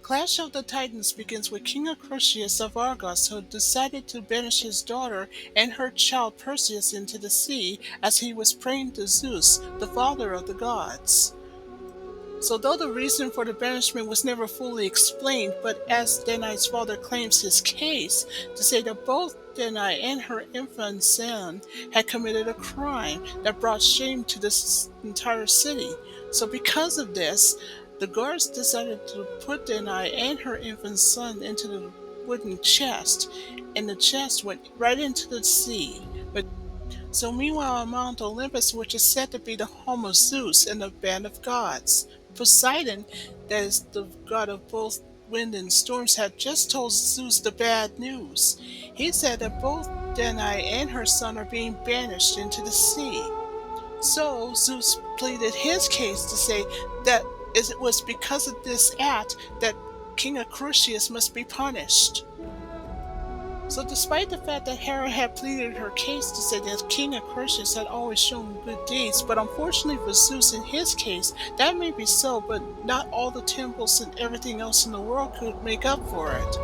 Clash of the Titans begins with King Perseus of Argos, who decided to banish his daughter and her child Perseus into the sea as he was praying to Zeus, the father of the gods. So though the reason for the banishment was never fully explained, but as Danae's father claims his case to say that both Danae and her infant son had committed a crime that brought shame to this entire city. So because of this, the guards decided to put Danae and her infant son into the wooden chest, and the chest went right into the sea. So meanwhile on Mount Olympus, which is said to be the home of Zeus and the band of gods, Poseidon, that is the god of both wind and storms, had just told Zeus the bad news. He said that both Danae and her son are being banished into the sea. So Zeus pleaded his case to say that it was because of this act that King Acrisius must be punished. So despite the fact that Hera had pleaded her case to say that King Acrisius had always shown good deeds, but unfortunately for Zeus in his case, that may be so, but not all the temples and everything else in the world could make up for it.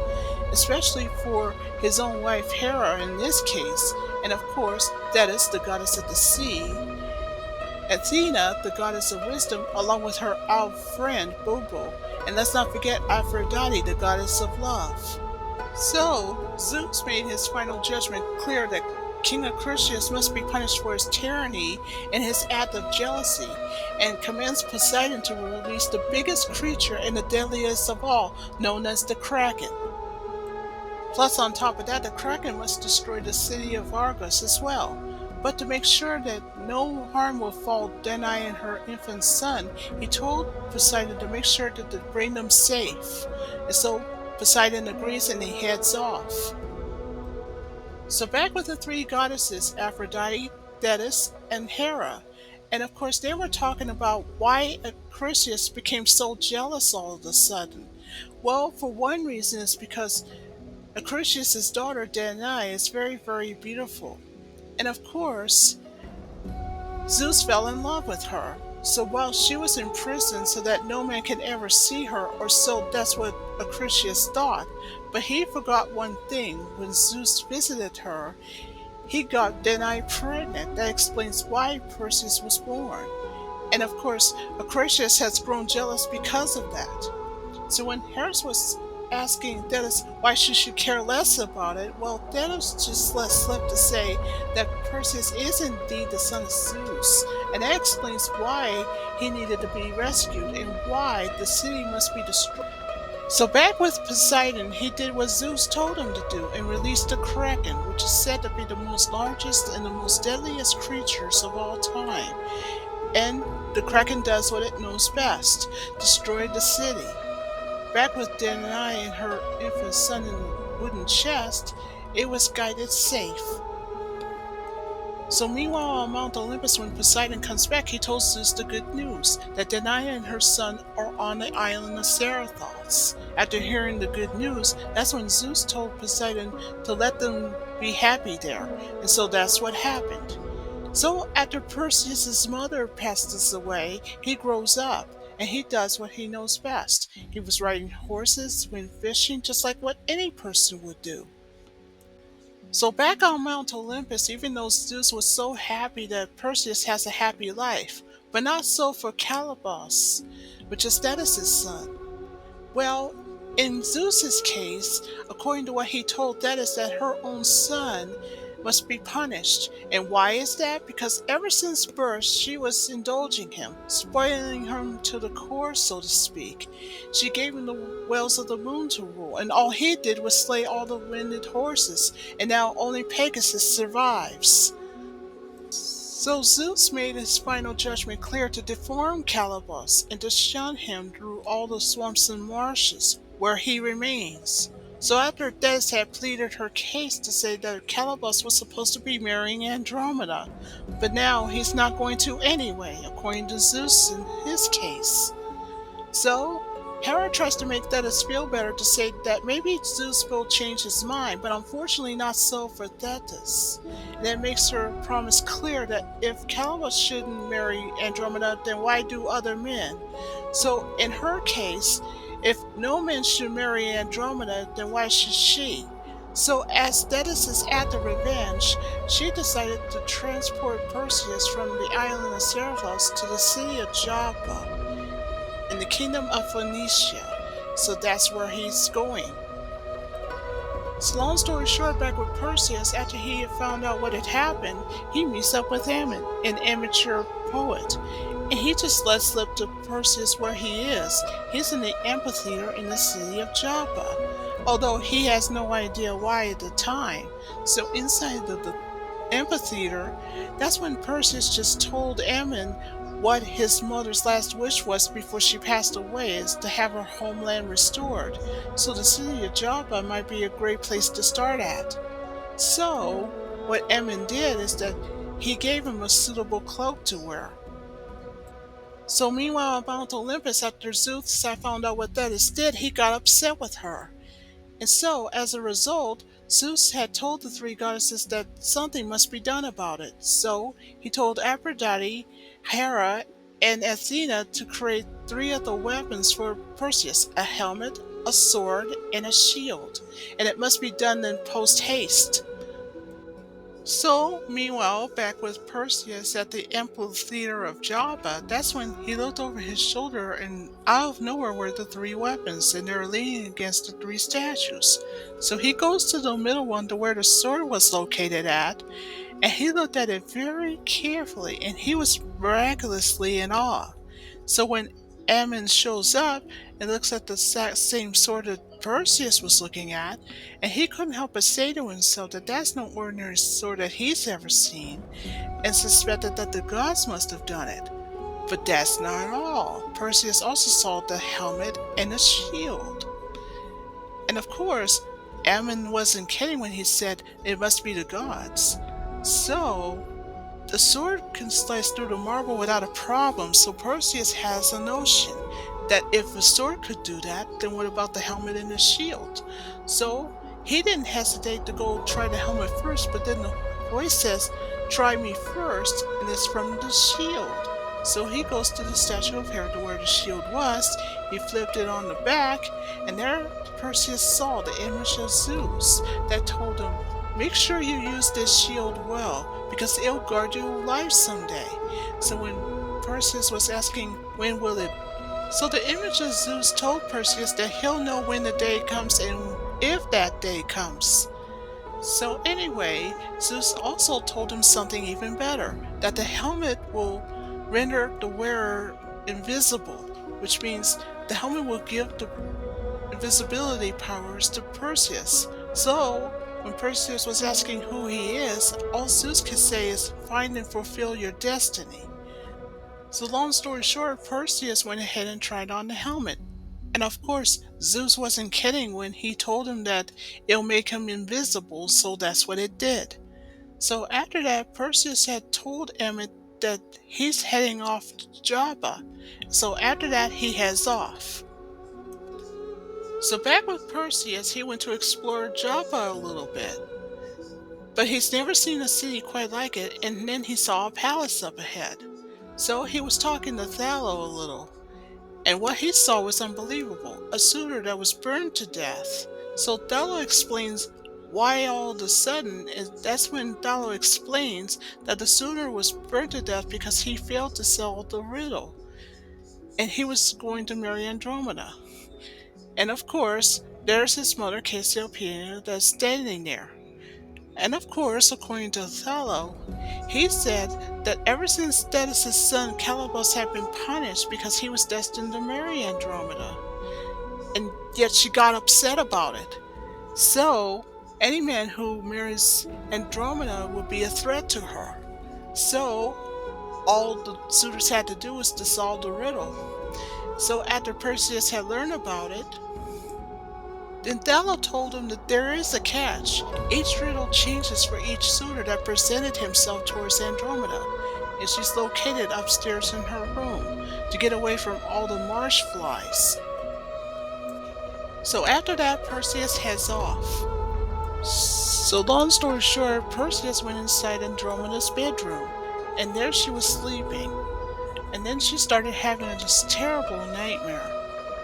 Especially for his own wife Hera in this case, and of course, that is the goddess of the sea, Athena, the goddess of wisdom, along with her owl friend Bobo, and let's not forget Aphrodite, the goddess of love. So, Zeus made his final judgment clear that King Acrisius must be punished for his tyranny and his act of jealousy, and commands Poseidon to release the biggest creature and the deadliest of all, known as the Kraken. Plus, on top of that, the Kraken must destroy the city of Argos as well. But to make sure that no harm will fall Danae and her infant son, he told Poseidon to make sure to bring them safe. And so Poseidon agrees and he heads off. So back with the three goddesses, Aphrodite, Thetis, and Hera. And of course they were talking about why Acrisius became so jealous all of a sudden. Well, for one reason is because Acrisius' daughter Danae is very, very beautiful. And of course, Zeus fell in love with her. So while she was in prison so that no man could ever see her, or so that's what Acrisius thought, but he forgot one thing. When Zeus visited her, he got Danae pregnant. That explains why Perseus was born. And of course, Acrisius has grown jealous because of that. So when Hera was asking Thetis why she should care less about it, well, Thetis just let slip to say that Perseus is indeed the son of Zeus, and that explains why he needed to be rescued and why the city must be destroyed. So back with Poseidon, he did what Zeus told him to do and released the Kraken, which is said to be the most largest and the most deadliest creatures of all time. And the Kraken does what it knows best, destroy the city. Back with Danae and her infant son in the wooden chest, it was guided safe. So meanwhile on Mount Olympus, when Poseidon comes back, he told Zeus the good news, that Danae and her son are on the island of Zarathos. After hearing the good news, that's when Zeus told Poseidon to let them be happy there, and so that's what happened. So after Perseus' mother passes away, he grows up, and he does what he knows best. He was riding horses, went fishing, just like what any person would do. So back on Mount Olympus, even though Zeus was so happy that Perseus has a happy life, but not so for Calibos, which is Thetis' son. Well, in Zeus's case, according to what he told Thetis, that her own son must be punished. And why is that? Because ever since birth, she was indulging him, spoiling him to the core, so to speak. She gave him the wells of the moon to rule, and all he did was slay all the winged horses, and now only Pegasus survives. So Zeus made his final judgment clear to deform Calibos and to shun him through all the swamps and marshes, where he remains. So after Thetis had pleaded her case to say that Calibos was supposed to be marrying Andromeda, but now he's not going to anyway, according to Zeus in his case. So Hera tries to make Thetis feel better to say that maybe Zeus will change his mind, but unfortunately not so for Thetis. And that makes her promise clear that if Calibos shouldn't marry Andromeda, then why do other men? So in her case, If no man should marry Andromeda, then why should she? So, as Thetis' act of revenge, she decided to transport Perseus from the island of Cervos to the city of Joppa in the kingdom of Phoenicia. So that's where he's going. So long story short, back with Perseus, after he had found out what had happened, he meets up with Ammon, an amateur poet. And he just lets slip to Perseus where he is. He's in the amphitheater in the city of Joppa, although he has no idea why at the time. So inside the amphitheater, that's when Perseus just told Ammon what his mother's last wish was before she passed away, is to have her homeland restored. So the city of Joppa might be a great place to start at. So what Ammon did is that he gave him a suitable cloak to wear. So meanwhile on Mount Olympus, after Zeus had found out what Thetis did, he got upset with her. And so, as a result, Zeus had told the three goddesses that something must be done about it. So, he told Aphrodite, Hera, and Athena to create three of the weapons for Perseus: a helmet, a sword, and a shield. And it must be done in post haste. So, meanwhile, back with Perseus at the amphitheater of Joppa, that's when he looked over his shoulder and out of nowhere were the three weapons, and they're leaning against the three statues. So he goes to the middle one to where the sword was located at, and he looked at it very carefully, and he was miraculously in awe. So when Ammon shows up and looks at the exact same sword that Perseus was looking at, and he couldn't help but say to himself that that's no ordinary sword that he's ever seen, and suspected that the gods must have done it. But that's not all. Perseus also saw the helmet and the shield. And of course, Ammon wasn't kidding when he said it must be the gods. So, the sword can slice through the marble without a problem, so Perseus has a notion that if a sword could do that, then what about the helmet and the shield? So he didn't hesitate to go try the helmet first, but then the voice says, "Try me first," and it's from the shield. So he goes to the statue of Hera to where the shield was, he flipped it on the back, and there Perseus saw the image of Zeus that told him, "Make sure you use this shield well, because it'll guard your life someday." So when Perseus was asking, when will it? So the image of Zeus told Perseus that he'll know when the day comes and if that day comes. So anyway, Zeus also told him something even better, that the helmet will render the wearer invisible, which means the helmet will give the invisibility powers to Perseus. So when Perseus was asking who he is, all Zeus could say is, "Find and fulfill your destiny." So long story short, Perseus went ahead and tried on the helmet. And of course, Zeus wasn't kidding when he told him that it'll make him invisible, so that's what it did. So after that, Perseus had told Emmett that he's heading off to Joppa. So after that, he heads off. So back with Perseus, he went to explore Joppa a little bit. But he's never seen a city quite like it, and then he saw a palace up ahead. So he was talking to Thallo a little, and what he saw was unbelievable, a suitor that was burned to death. So Thallo explains why all of a sudden, and that's when Thallo explains that the suitor was burned to death because he failed to solve the riddle, and he was going to marry Andromeda. And of course, there's his mother Cassiopeia that's standing there. And of course, according to Othello, he said that ever since Thetis' son Calibos had been punished because he was destined to marry Andromeda, and yet she got upset about it. So, any man who marries Andromeda would be a threat to her. So, all the suitors had to do was to solve the riddle. So after Perseus had learned about it, then Thallo told him that there is a catch. Each riddle changes for each suitor that presented himself towards Andromeda, and she's located upstairs in her room to get away from all the marsh flies. So after that, Perseus heads off. So long story short, Perseus went inside Andromeda's bedroom, and there she was sleeping. And then she started having this terrible nightmare.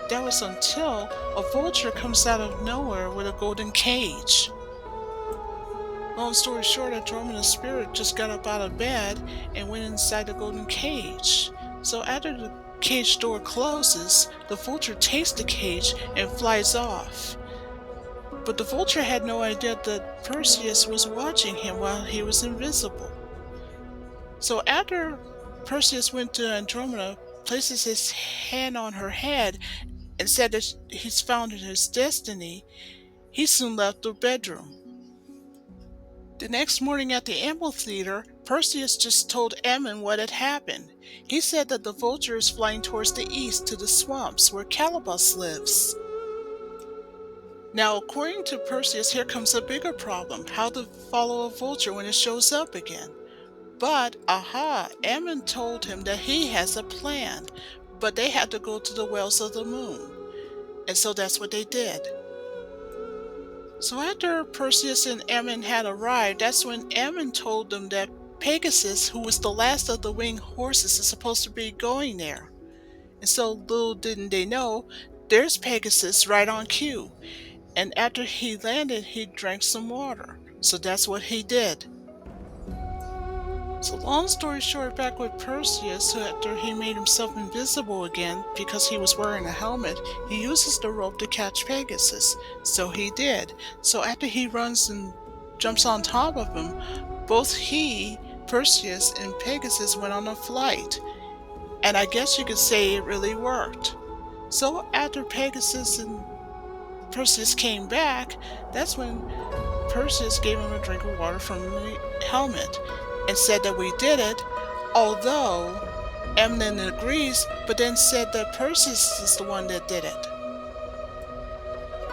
That was until a vulture comes out of nowhere with a golden cage. Long story short, Andromeda's spirit just got up out of bed and went inside the golden cage. So after the cage door closes, the vulture takes the cage and flies off. But the vulture had no idea that Perseus was watching him while he was invisible. So after Perseus went to Andromeda, places his hand on her head, and said that he's found his destiny, he soon left the bedroom. The next morning at the amphitheater, Perseus just told Ammon what had happened. He said that the vulture is flying towards the east to the swamps where Calibos lives. Now, according to Perseus, here comes a bigger problem: how to follow a vulture when it shows up again. But, Ammon told him that he has a plan, but they had to go to the wells of the moon. And so that's what they did. So after Perseus and Ammon had arrived, that's when Ammon told them that Pegasus, who was the last of the winged horses, is supposed to be going there. And so little didn't they know, there's Pegasus right on cue. And after he landed, he drank some water. So that's what he did. So long story short, back with Perseus, who after he made himself invisible again because he was wearing a helmet, he uses the rope to catch Pegasus. So he did. So after he runs and jumps on top of him, both he, Perseus, and Pegasus went on a flight. And I guess you could say it really worked. So after Pegasus and Perseus came back, that's when Perseus gave him a drink of water from the helmet and said that we did it, although Amnon agrees, but then said that Perseus is the one that did it.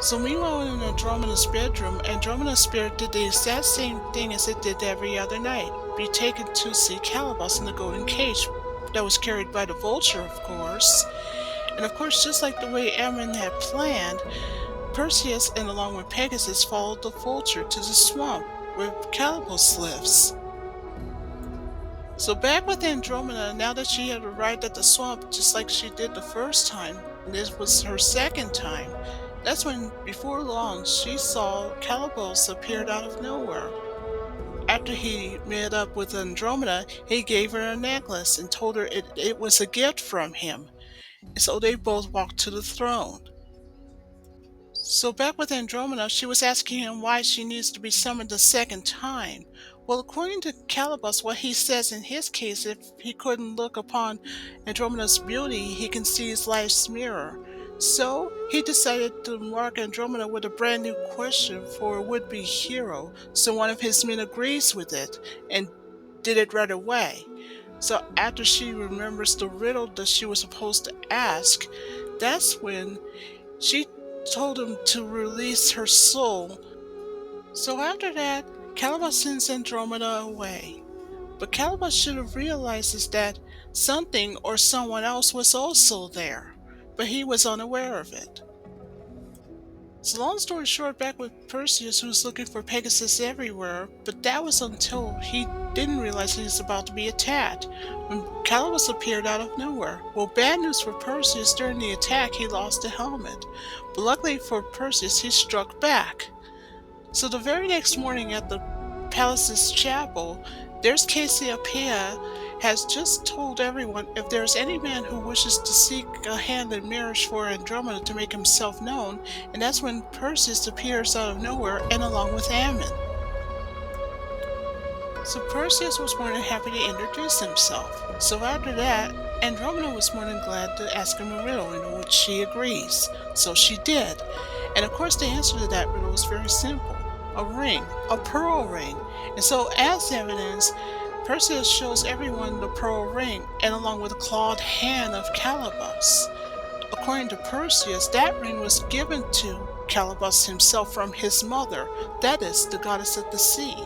So meanwhile in Andromeda's bedroom, Andromeda's spirit did the exact same thing as it did every other night: be taken to see Calibos in the golden cage that was carried by the vulture, of course. And of course, just like the way Ammon had planned, Perseus and along with Pegasus followed the vulture to the swamp where Calibos lives. So back with Andromeda, now that she had arrived at the swamp just like she did the first time, and this was her second time, that's when, before long, she saw Calibos appeared out of nowhere. After he met up with Andromeda, he gave her a necklace and told her it was a gift from him. And so they both walked to the throne. So back with Andromeda, she was asking him why she needs to be summoned a second time. Well, according to Calibos, what he says in his case, if he couldn't look upon Andromeda's beauty, he can see his life's mirror. So he decided to mark Andromeda with a brand new question for a would-be hero, so one of his men agrees with it, and did it right away. So after she remembers the riddle that she was supposed to ask, that's when she told him to release her soul. So after that, Calibos sends Andromeda away. But Calibos should have realized is that something or someone else was also there, but he was unaware of it. So long story short, back with Perseus, who was looking for Pegasus everywhere, but that was until he didn't realize he was about to be attacked, when Calibos appeared out of nowhere. Well, bad news for Perseus, during the attack he lost a helmet, but luckily for Perseus he struck back. So the very next morning at the palace's chapel, there's Cassiopeia has just told everyone if there's any man who wishes to seek a hand in marriage for Andromeda to make himself known, and that's when Perseus appears out of nowhere and along with Ammon. So Perseus was more than happy to introduce himself. So after that, Andromeda was more than glad to ask him a riddle, in which she agrees. So she did. And of course the answer to that riddle was very simple. A ring, a pearl ring. And so as evidence, Perseus shows everyone the pearl ring, and along with the clawed hand of Calibos. According to Perseus, that ring was given to Calibos himself from his mother, that is, the goddess of the sea.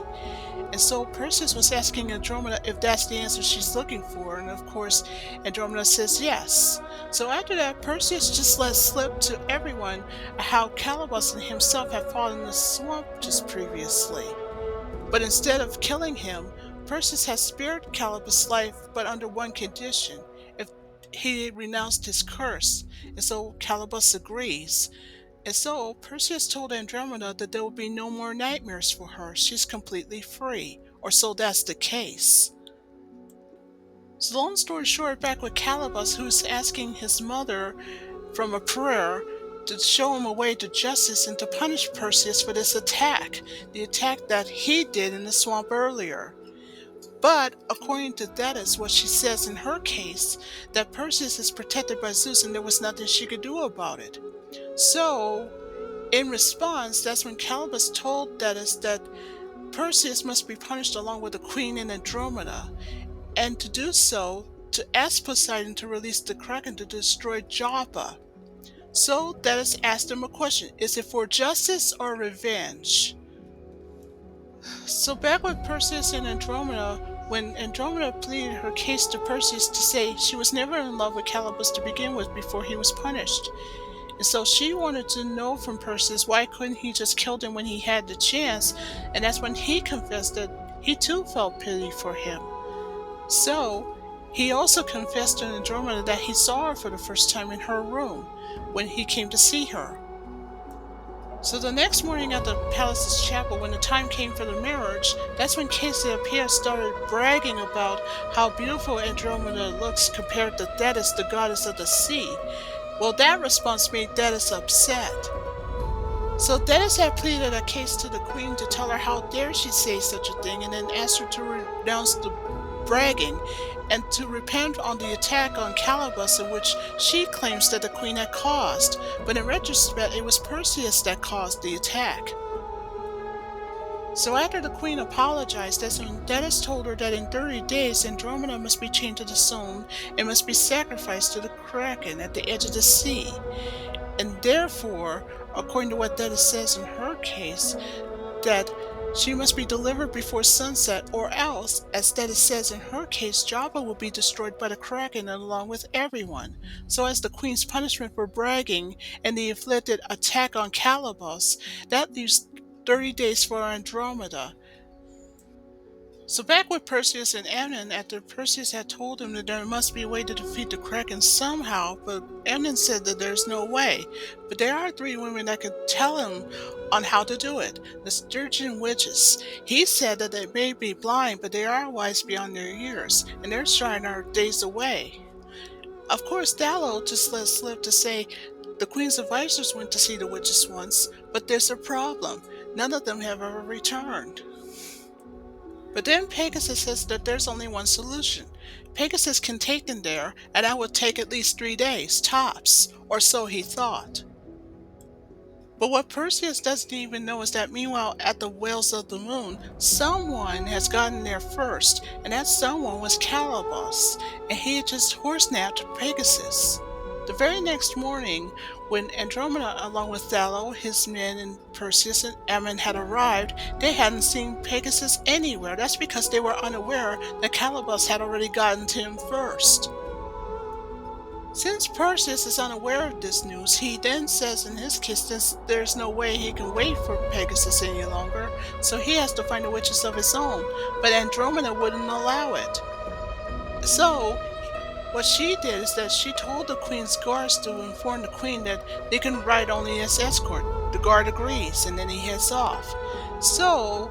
And so Perseus was asking Andromeda if that's the answer she's looking for, and of course Andromeda says yes. So after that, Perseus just let slip to everyone how Calibos and himself had fought in the swamp just previously. But instead of killing him, Perseus has spared Calibos' life, but under one condition: if he renounced his curse, and so Calibus agrees. And so Perseus told Andromeda that there will be no more nightmares for her. She's completely free, or so that's the case. So long story short, back with Calibus, who's asking his mother from a prayer to show him a way to justice and to punish Perseus for this attack, the attack that he did in the swamp earlier. But according to Thetis, what she says in her case, that Perseus is protected by Zeus and there was nothing she could do about it. So, in response, that's when Calibus told Thetis that Perseus must be punished along with the Queen and Andromeda, and to do so, to ask Poseidon to release the Kraken to destroy Joppa. So Thetis asked him a question: is it for justice or revenge? So back with Perseus and Andromeda, when Andromeda pleaded her case to Perseus to say she was never in love with Calibus to begin with before he was punished. And so she wanted to know from Perseus why couldn't he just kill him when he had the chance, and that's when he confessed that he too felt pity for him. So he also confessed to Andromeda that he saw her for the first time in her room when he came to see her. So the next morning at the palace's chapel, when the time came for the marriage, that's when Cassiopeia started bragging about how beautiful Andromeda looks compared to Thetis, the goddess of the sea. Well, that response made Thetis upset. So Thetis had pleaded a case to the queen to tell her how dare she say such a thing, and then asked her to renounce the bragging and to repent on the attack on Calibus, in which she claims that the queen had caused, but in retrospect it was Perseus that caused the attack. So after the queen apologized, that's when Thetis told her that in 30 days Andromeda must be chained to the stone and must be sacrificed to the Kraken at the edge of the sea. And therefore, according to what Thetis says in her case, that she must be delivered before sunset, or else, as Thetis says in her case, Joppa will be destroyed by the Kraken along with everyone. So as the queen's punishment for bragging and the inflicted attack on Calibus, that leaves 30 days for Andromeda. So back with Perseus and Amnon, after Perseus had told him that there must be a way to defeat the Kraken somehow, but Amnon said that there's no way. But there are 3 women that could tell him on how to do it, the Stygian witches. He said that they may be blind, but they are wise beyond their years, and their shrine are days away. Of course, Dallo just let slip to say the queen's advisors went to see the witches once, but there's a problem. None of them have ever returned. But then Pegasus says that there's only one solution. Pegasus can take them there, and that would take at least 3 days, tops, or so he thought. But what Perseus doesn't even know is that meanwhile at the Whales of the Moon, someone has gotten there first, and that someone was Calibus, and he had just horse-napped Pegasus. The very next morning, when Andromeda, along with Thallo, his men, and Perseus and Ammon had arrived, they hadn't seen Pegasus anywhere. That's because they were unaware that Calibus had already gotten to him first. Since Perseus is unaware of this news, he then says in his case that there's no way he can wait for Pegasus any longer, so he has to find the witches of his own, but Andromeda wouldn't allow it. So what she did is that she told the queen's guards to inform the queen that they can ride only as escort. The guard agrees, and then he heads off. So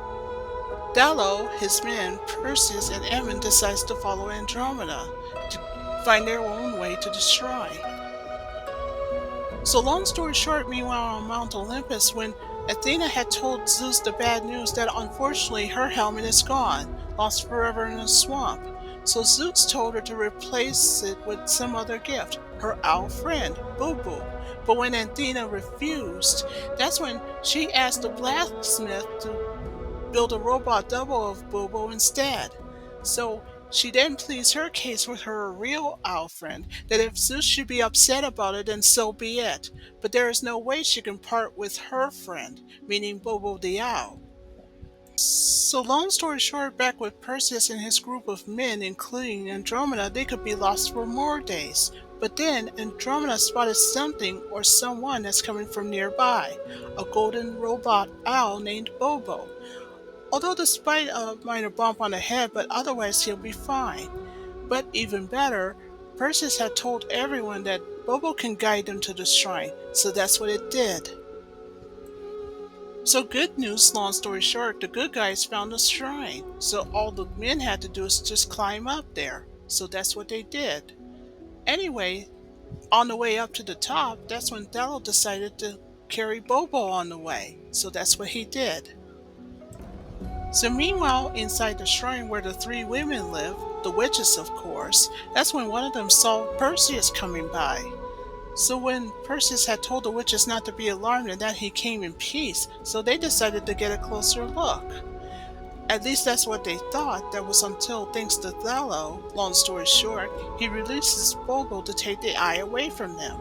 Dallo, his men, Perseus, and Ammon decides to follow Andromeda to find their own way to the shrine. So long story short, meanwhile on Mount Olympus, when Athena had told Zeus the bad news that unfortunately her helmet is gone, lost forever in a swamp. So Zeus told her to replace it with some other gift, her owl friend, Boo Boo. But when Athena refused, that's when she asked the blacksmith to build a robot double of Boo Boo instead. So she then pleads her case with her real owl friend, that if Zeus should be upset about it, then so be it. But there is no way she can part with her friend, meaning Boo Boo the owl. So long story short, back with Perseus and his group of men, including Andromeda, they could be lost for more days. But then Andromeda spotted something or someone that's coming from nearby, a golden robot owl named Bobo. Although despite a minor bump on the head, but otherwise he'll be fine. But even better, Perseus had told everyone that Bobo can guide them to the shrine, so that's what it did. So good news, long story short, the good guys found the shrine. So all the men had to do is just climb up there. So that's what they did. Anyway, on the way up to the top, that's when Dello decided to carry Bobo on the way. So that's what he did. So meanwhile, inside the shrine where the three women live, the witches of course, that's when one of them saw Perseus coming by. So when Perseus had told the witches not to be alarmed and that he came in peace, so they decided to get a closer look. At least that's what they thought. That was until, thanks to Thallo, long story short, he releases Bobo to take the eye away from them.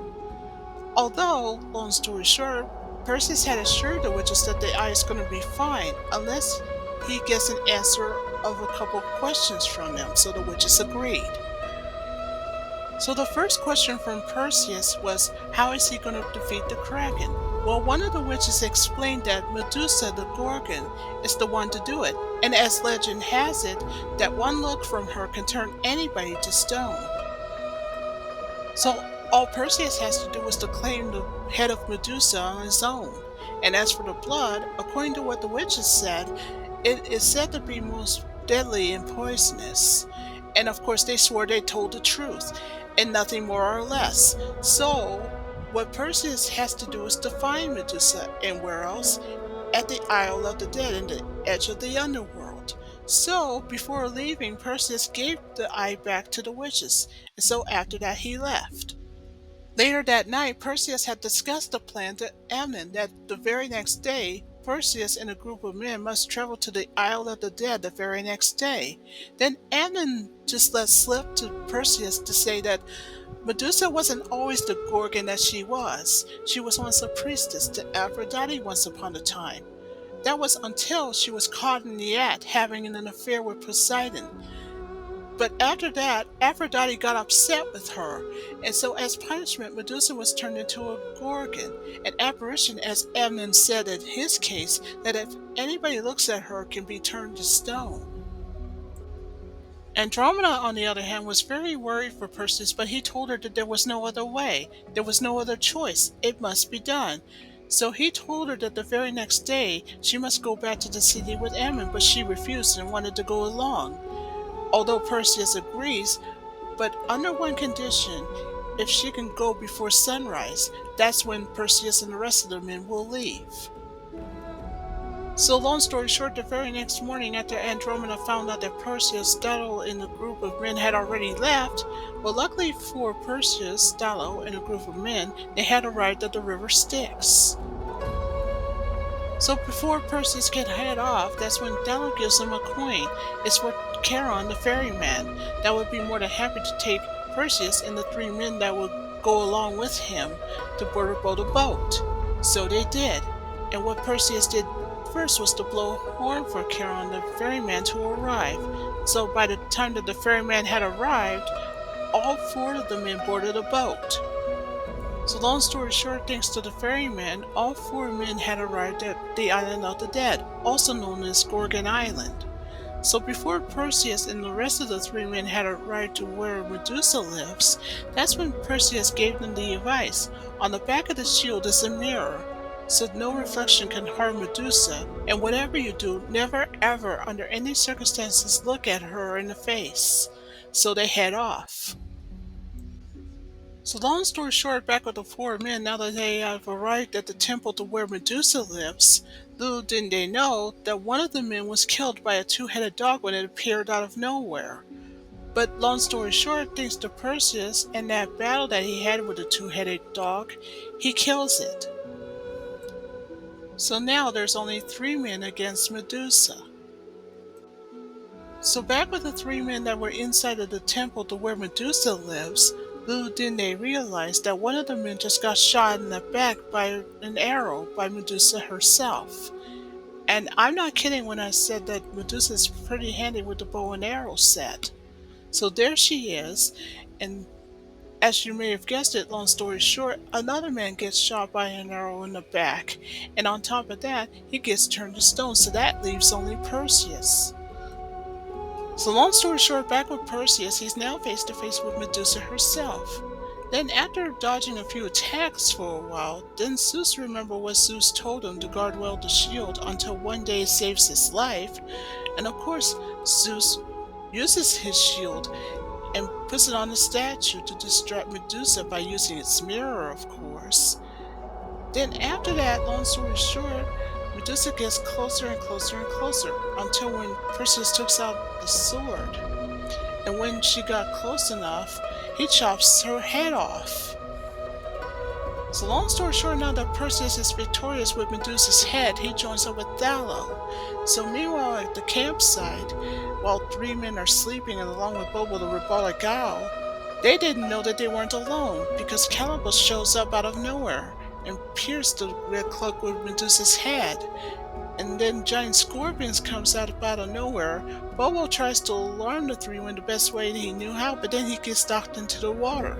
Although, long story short, Perseus had assured the witches that the eye is going to be fine unless he gets an answer of a couple questions from them, so the witches agreed. So the first question from Perseus was, how is he going to defeat the Kraken? Well, one of the witches explained that Medusa the Gorgon is the one to do it, and as legend has it, that one look from her can turn anybody to stone. So all Perseus has to do is to claim the head of Medusa on his own. And as for the blood, according to what the witches said, it is said to be most deadly and poisonous. And of course they swore they told the truth, and nothing more or less. So what Perseus has to do is to find Medusa, and where else? At the Isle of the Dead in the edge of the underworld. So before leaving, Perseus gave the eye back to the witches, and so after that he left. Later that night, Perseus had discussed the plan to Ammon that the very next day, Perseus and a group of men must travel to the Isle of the Dead the very next day. Then Ammon just let slip to Perseus to say that Medusa wasn't always the Gorgon that she was. She was once a priestess to Aphrodite once upon a time. That was until she was caught in the act having an affair with Poseidon. But after that, Aphrodite got upset with her, and so as punishment, Medusa was turned into a Gorgon, an apparition, as Ammon said in his case, that if anybody looks at her can be turned to stone. Andromeda, on the other hand, was very worried for Perseus, but he told her that there was no other way, there was no other choice, it must be done. So he told her that the very next day she must go back to the city with Ammon, but she refused and wanted to go along. Although Perseus agrees, but under one condition, if she can go before sunrise, that's when Perseus and the rest of the men will leave. So long story short, the very next morning after Andromeda found out that Perseus, Dallo, and a group of men had already left, well, luckily for Perseus, Dallo, and a group of men, they had arrived at the river Styx. So before Perseus can head off, that's when Dallo gives him a coin. It's for Charon, the ferryman, that would be more than happy to take Perseus and the three men that would go along with him to board aboard a boat. So they did. And what Perseus did first was to blow a horn for Charon, the ferryman, to arrive. So by the time that the ferryman had arrived, all four of the men boarded a boat. So long story short, thanks to the ferryman, all four men had arrived at the Island of the Dead, also known as Gorgon Island. So before Perseus and the rest of the three men had arrived to where Medusa lives, that's when Perseus gave them the advice. On the back of the shield is a mirror, so no reflection can harm Medusa, and whatever you do, never ever under any circumstances look at her in the face. So they head off. So long story short, back with the four men, now that they have arrived at the temple to where Medusa lives, little didn't they know that one of the men was killed by a two-headed dog when it appeared out of nowhere. But long story short, thanks to Perseus and that battle that he had with the two-headed dog, he kills it. So now there's only three men against Medusa. So back with the three men that were inside of the temple to where Medusa lives, little didn't they realize that one of the men just got shot in the back by an arrow by Medusa herself. And I'm not kidding when I said that Medusa is pretty handy with the bow and arrow set. So there she is, and as you may have guessed it, long story short, another man gets shot by an arrow in the back, and on top of that, he gets turned to stone, so that leaves only Perseus. So long story short, back with Perseus, he's now face to face with Medusa herself. Then after dodging a few attacks for a while, then Zeus remembered what Zeus told him to guard well the shield until one day it saves his life. And of course, Zeus uses his shield and puts it on the statue to distract Medusa by using its mirror, of course. Then after that, long story short, Medusa gets closer and closer and closer until when Perseus takes out the sword. And when she got close enough, he chops her head off. So long story short, now that Perseus is victorious with Medusa's head, he joins up with Thallo. So meanwhile at the campsite, while three men are sleeping and along with Bobo the robotic owl, they didn't know that they weren't alone because Calibos shows up out of nowhere and pierced the red cloak with Medusa's head. And then giant scorpions comes out of nowhere. Bobo tries to alarm the three in the best way he knew how, but then he gets knocked into the water.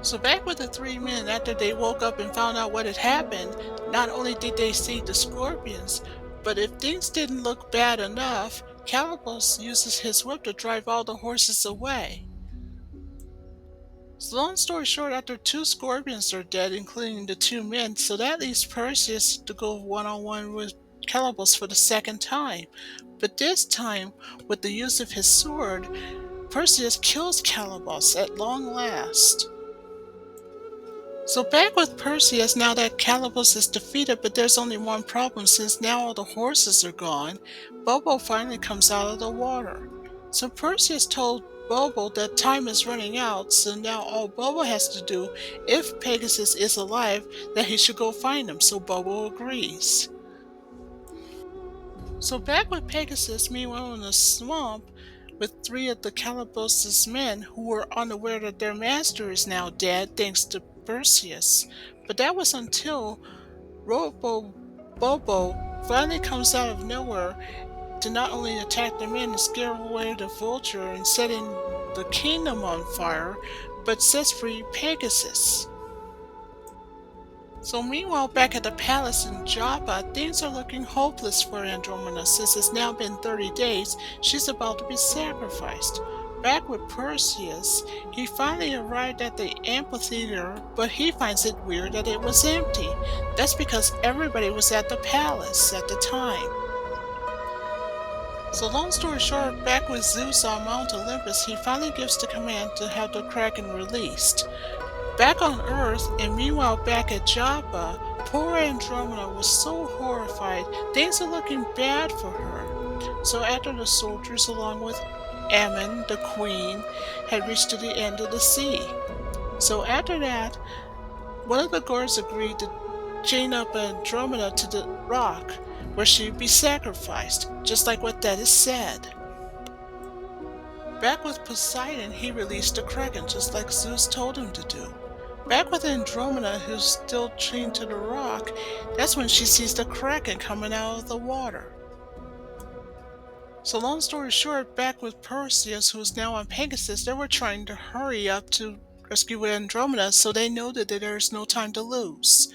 So back with the three men, after they woke up and found out what had happened, not only did they see the scorpions, but if things didn't look bad enough, Calibos uses his whip to drive all the horses away. So long story short, after two scorpions are dead, including the two men, so that leaves Perseus to go one-on-one with Calibos for the second time. But this time, with the use of his sword, Perseus kills Calibos at long last. So back with Perseus now that Calibos is defeated, but there's only one problem since now all the horses are gone. Bobo finally comes out of the water. So Perseus told Bobo that time is running out, so now all Bobo has to do, if Pegasus is alive, that he should go find him, so Bobo agrees. So back with Pegasus, meanwhile in the swamp, with three of the Calibos' men who were unaware that their master is now dead thanks to Perseus. But that was until Bobo finally comes out of nowhere to not only attack the men and scare away the vulture and setting the kingdom on fire, but sets free Pegasus. So meanwhile back at the palace in Joppa, things are looking hopeless for Andromeda since it's now been 30 days, she's about to be sacrificed. Back with Perseus, he finally arrived at the amphitheater, but he finds it weird that it was empty. That's because everybody was at the palace at the time. So long story short, back with Zeus on Mount Olympus, he finally gives the command to have the Kraken released. Back on Earth, and meanwhile back at Joppa, poor Andromeda was so horrified, things are looking bad for her. So after the soldiers, along with Ammon, the queen, had reached to the end of the sea. So after that, one of the guards agreed to chain up Andromeda to the rock, where she'd be sacrificed, just like what Thetis said. Back with Poseidon, he released the Kraken, just like Zeus told him to do. Back with Andromeda, who's still chained to the rock, that's when she sees the Kraken coming out of the water. So long story short, back with Perseus, who's now on Pegasus, they were trying to hurry up to rescue Andromeda, so they know that there's no time to lose.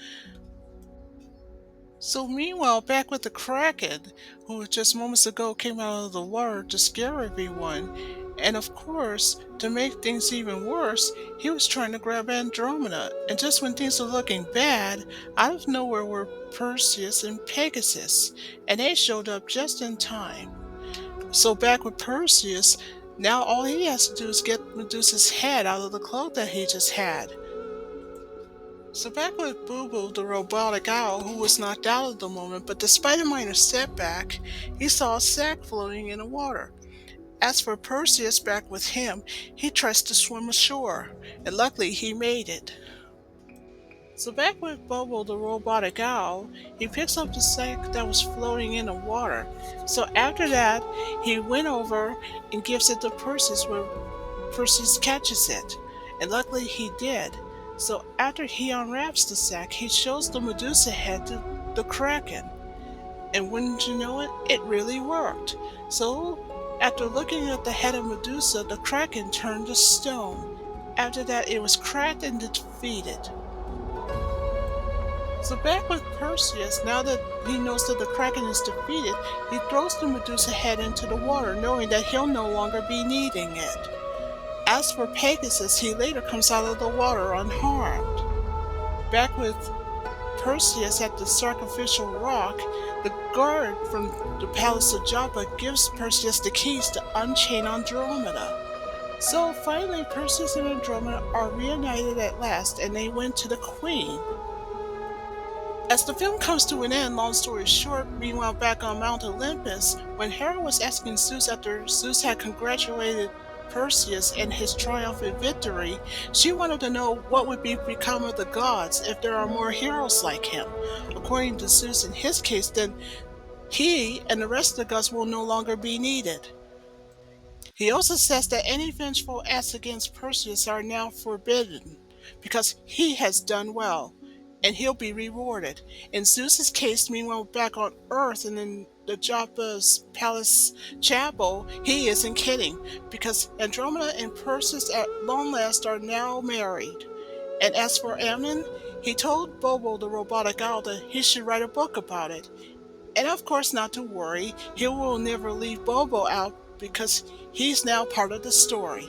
So meanwhile, back with the Kraken, who just moments ago came out of the water to scare everyone, and of course, to make things even worse, he was trying to grab Andromeda, and just when things were looking bad, out of nowhere were Perseus and Pegasus, and they showed up just in time. So back with Perseus, now all he has to do is get Medusa's head out of the cloak that he just had. So back with Boo-Boo, the robotic owl, who was knocked out at the moment, but despite a minor setback, he saw a sack floating in the water. As for Perseus, back with him, he tries to swim ashore, and luckily he made it. So back with Bobo, the robotic owl, he picks up the sack that was floating in the water. So after that, he went over and gives it to Perseus, where Perseus catches it, and luckily he did. So after he unwraps the sack, he shows the Medusa head to the Kraken. And wouldn't you know it, it really worked. So after looking at the head of Medusa, the Kraken turned to stone. After that, it was cracked and defeated. So back with Perseus, now that he knows that the Kraken is defeated, he throws the Medusa head into the water, knowing that he'll no longer be needing it. As for Pegasus, he later comes out of the water unharmed. Back with Perseus at the sacrificial rock, the guard from the palace of Joppa gives Perseus the keys to unchain Andromeda. So finally, Perseus and Andromeda are reunited at last, and they went to the queen. As the film comes to an end, long story short, meanwhile back on Mount Olympus, when Hera was asking Zeus after Zeus had congratulated Perseus and his triumphant victory, she wanted to know what would become of the gods if there are more heroes like him. According to Zeus, in his case, then he and the rest of the gods will no longer be needed. He also says that any vengeful acts against Perseus are now forbidden, because he has done well, and he'll be rewarded. In Zeus's case, meanwhile, back on Earth and in the Joppa's palace chapel, he isn't kidding, because Andromeda and Perseus at long last are now married. And as for Amnon, he told Bobo the robotic owl that he should write a book about it. And of course, not to worry, he will never leave Bobo out because he's now part of the story.